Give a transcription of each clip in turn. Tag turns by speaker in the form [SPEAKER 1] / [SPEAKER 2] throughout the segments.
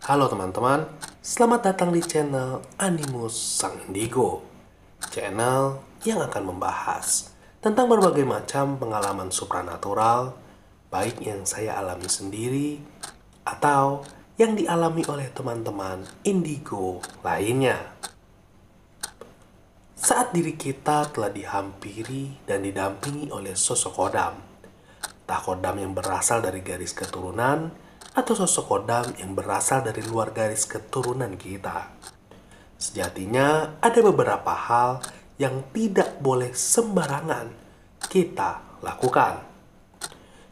[SPEAKER 1] Halo teman-teman, selamat datang di channel Animus Sang Indigo. Channel yang akan membahas tentang berbagai macam pengalaman supranatural, baik yang saya alami sendiri atau yang dialami oleh teman-teman indigo lainnya. Saat diri kita telah dihampiri dan didampingi oleh sosok kodam, entah kodam yang berasal dari garis keturunan atau sosok kodam yang berasal dari luar garis keturunan kita. Sejatinya ada beberapa hal yang tidak boleh sembarangan kita lakukan.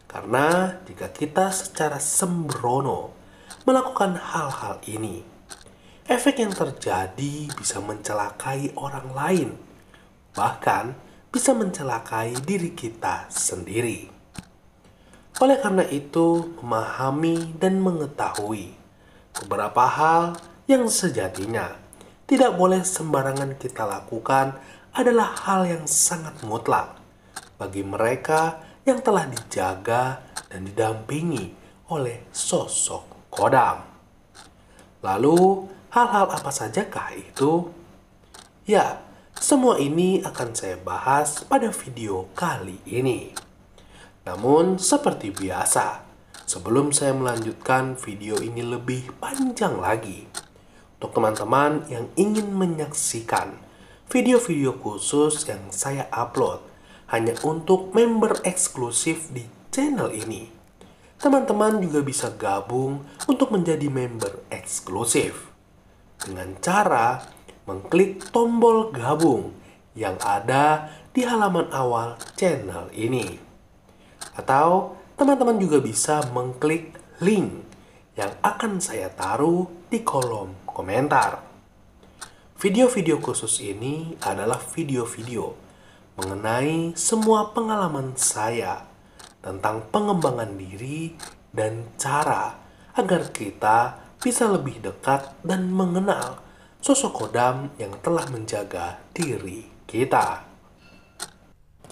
[SPEAKER 1] Karena jika kita secara sembrono melakukan hal-hal ini, efek yang terjadi bisa mencelakai orang lain, bahkan bisa mencelakai diri kita sendiri. Oleh karena itu, memahami dan mengetahui beberapa hal yang sejatinya tidak boleh sembarangan kita lakukan adalah hal yang sangat mutlak bagi mereka yang telah dijaga dan didampingi oleh sosok kodam. Lalu, hal-hal apa sajakah itu? Ya, semua ini akan saya bahas pada video kali ini. Namun, seperti biasa, sebelum saya melanjutkan video ini lebih panjang lagi, untuk teman-teman yang ingin menyaksikan video-video khusus yang saya upload hanya untuk member eksklusif di channel ini, teman-teman juga bisa gabung untuk menjadi member eksklusif dengan cara mengklik tombol gabung yang ada di halaman awal channel ini. Atau teman-teman juga bisa mengklik link yang akan saya taruh di kolom komentar. Video-video khusus ini adalah video-video mengenai semua pengalaman saya tentang pengembangan diri dan cara agar kita bisa lebih dekat dan mengenal sosok kodam yang telah menjaga diri kita.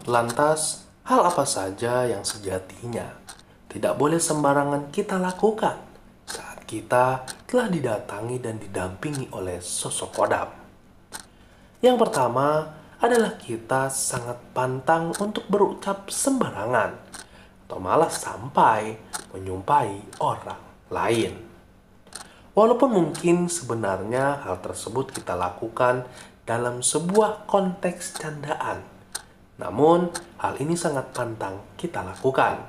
[SPEAKER 1] Lantas, hal apa saja yang sejatinya tidak boleh sembarangan kita lakukan saat kita telah didatangi dan didampingi oleh sosok kodam? Yang pertama adalah kita sangat pantang untuk berucap sembarangan atau malah sampai menyumpahi orang lain. Walaupun mungkin sebenarnya hal tersebut kita lakukan dalam sebuah konteks candaan, namun, hal ini sangat pantang kita lakukan.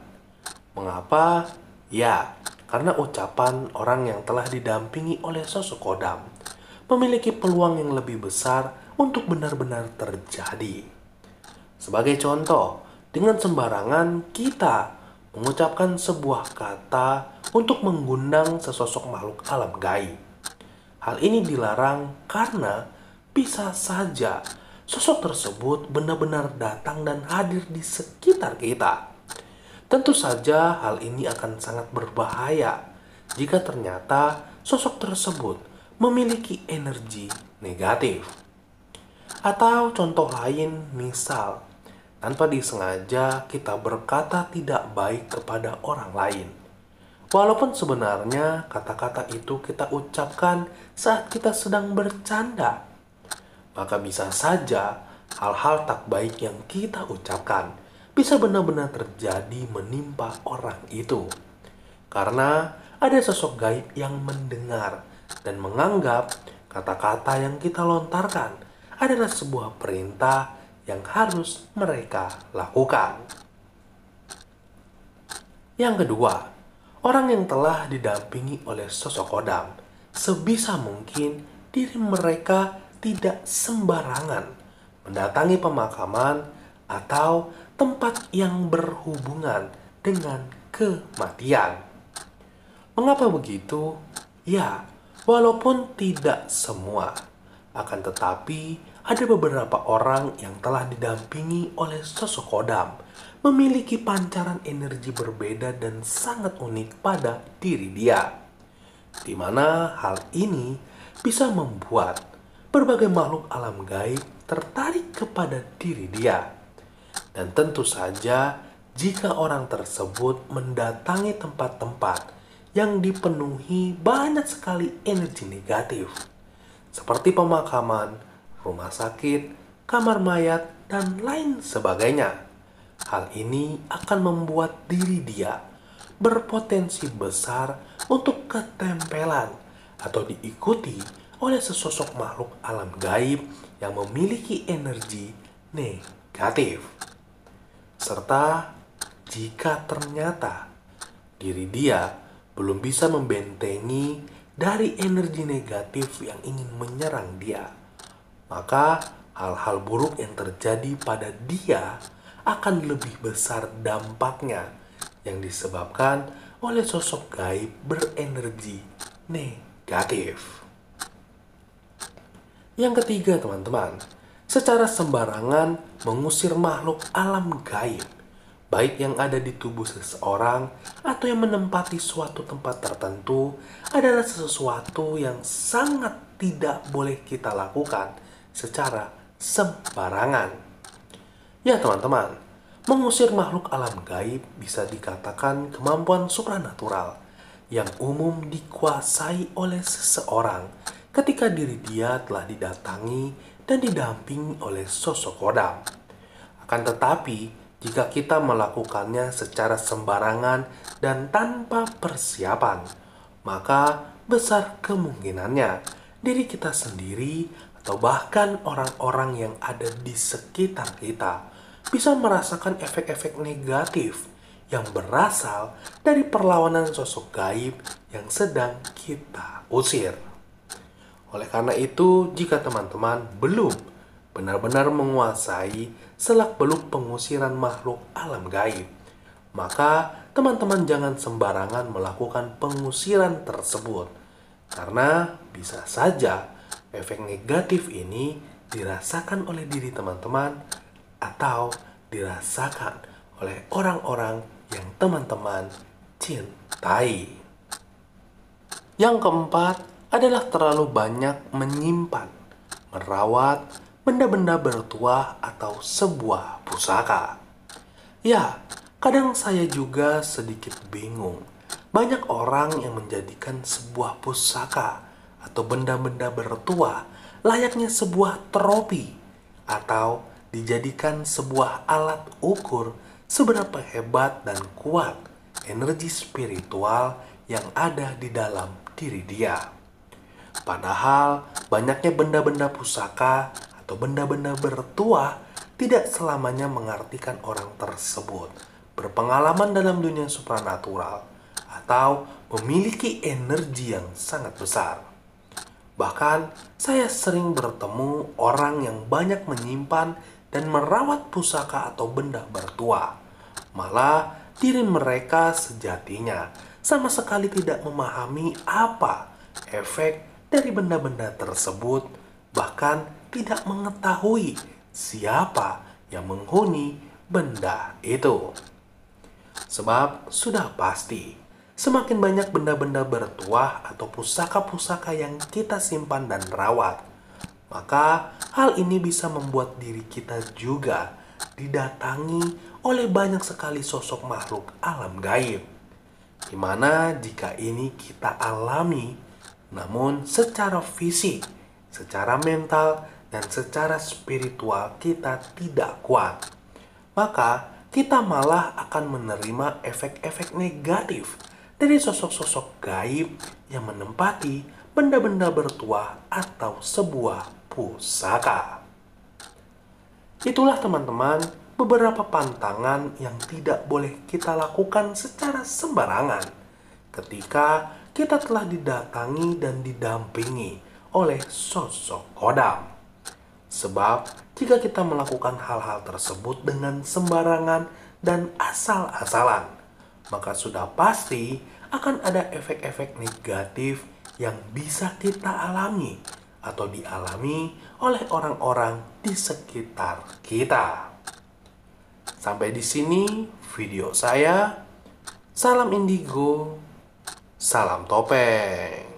[SPEAKER 1] Mengapa? Ya, karena ucapan orang yang telah didampingi oleh sosok kodam memiliki peluang yang lebih besar untuk benar-benar terjadi. Sebagai contoh, dengan sembarangan kita mengucapkan sebuah kata untuk mengundang sesosok makhluk alam gaib. Hal ini dilarang karena bisa saja sosok tersebut benar-benar datang dan hadir di sekitar kita. Tentu saja hal ini akan sangat berbahaya jika ternyata sosok tersebut memiliki energi negatif. Atau contoh lain, misal tanpa disengaja kita berkata tidak baik kepada orang lain. Walaupun sebenarnya kata-kata itu kita ucapkan saat kita sedang bercanda, maka bisa saja hal-hal tak baik yang kita ucapkan bisa benar-benar terjadi menimpa orang itu. Karena ada sosok gaib yang mendengar dan menganggap kata-kata yang kita lontarkan adalah sebuah perintah yang harus mereka lakukan. Yang kedua, orang yang telah didampingi oleh sosok kodam, sebisa mungkin diri mereka tidak sembarangan mendatangi pemakaman atau tempat yang berhubungan dengan kematian. Mengapa begitu? Ya, walaupun tidak semua, akan tetapi ada beberapa orang yang telah didampingi oleh sosok kodam, memiliki pancaran energi berbeda dan sangat unik pada diri dia, di mana hal ini bisa membuat berbagai makhluk alam gaib tertarik kepada diri dia. Dan tentu saja, jika orang tersebut mendatangi tempat-tempat yang dipenuhi banyak sekali energi negatif, seperti pemakaman, rumah sakit, kamar mayat, dan lain sebagainya, hal ini akan membuat diri dia berpotensi besar untuk ketempelan atau diikuti oleh sesosok makhluk alam gaib yang memiliki energi negatif. Serta jika ternyata diri dia belum bisa membentengi dari energi negatif yang ingin menyerang dia, maka hal-hal buruk yang terjadi pada dia akan lebih besar dampaknya yang disebabkan oleh sosok gaib berenergi negatif. Yang ketiga, teman-teman, secara sembarangan mengusir makhluk alam gaib, baik yang ada di tubuh seseorang atau yang menempati suatu tempat tertentu, adalah sesuatu yang sangat tidak boleh kita lakukan secara sembarangan. Ya teman-teman, mengusir makhluk alam gaib bisa dikatakan kemampuan supranatural yang umum dikuasai oleh seseorang ketika diri dia telah didatangi dan didampingi oleh sosok kodam. Akan tetapi, jika kita melakukannya secara sembarangan dan tanpa persiapan, maka besar kemungkinannya diri kita sendiri atau bahkan orang-orang yang ada di sekitar kita bisa merasakan efek-efek negatif yang berasal dari perlawanan sosok gaib yang sedang kita usir. Oleh karena itu, jika teman-teman belum benar-benar menguasai selak-beluk pengusiran makhluk alam gaib, maka teman-teman jangan sembarangan melakukan pengusiran tersebut, karena bisa saja efek negatif ini dirasakan oleh diri teman-teman atau dirasakan oleh orang-orang yang teman-teman cintai. Yang keempat adalah terlalu banyak menyimpan, merawat benda-benda bertuah atau sebuah pusaka. Ya, kadang saya juga sedikit bingung. Banyak orang yang menjadikan sebuah pusaka atau benda-benda bertuah layaknya sebuah trofi atau dijadikan sebuah alat ukur seberapa hebat dan kuat energi spiritual yang ada di dalam diri dia. Padahal banyaknya benda-benda pusaka atau benda-benda bertuah tidak selamanya mengartikan orang tersebut berpengalaman dalam dunia supranatural atau memiliki energi yang sangat besar. Bahkan saya sering bertemu orang yang banyak menyimpan dan merawat pusaka atau benda bertuah. Malah diri mereka sejatinya sama sekali tidak memahami apa efek dari benda-benda tersebut, bahkan tidak mengetahui siapa yang menghuni benda itu. Sebab sudah pasti, semakin banyak benda-benda bertuah atau pusaka-pusaka yang kita simpan dan rawat, maka hal ini bisa membuat diri kita juga didatangi oleh banyak sekali sosok makhluk alam gaib. Dimana jika ini kita alami, namun secara fisik, secara mental, dan secara spiritual kita tidak kuat, maka kita malah akan menerima efek-efek negatif dari sosok-sosok gaib yang menempati benda-benda bertuah atau sebuah pusaka. Itulah teman-teman beberapa pantangan yang tidak boleh kita lakukan secara sembarangan ketika kita telah didatangi dan didampingi oleh sosok kodam. Sebab jika kita melakukan hal-hal tersebut dengan sembarangan dan asal-asalan, maka sudah pasti akan ada efek-efek negatif yang bisa kita alami atau dialami oleh orang-orang di sekitar kita. Sampai di sini video saya. Salam indigo, salam topeng.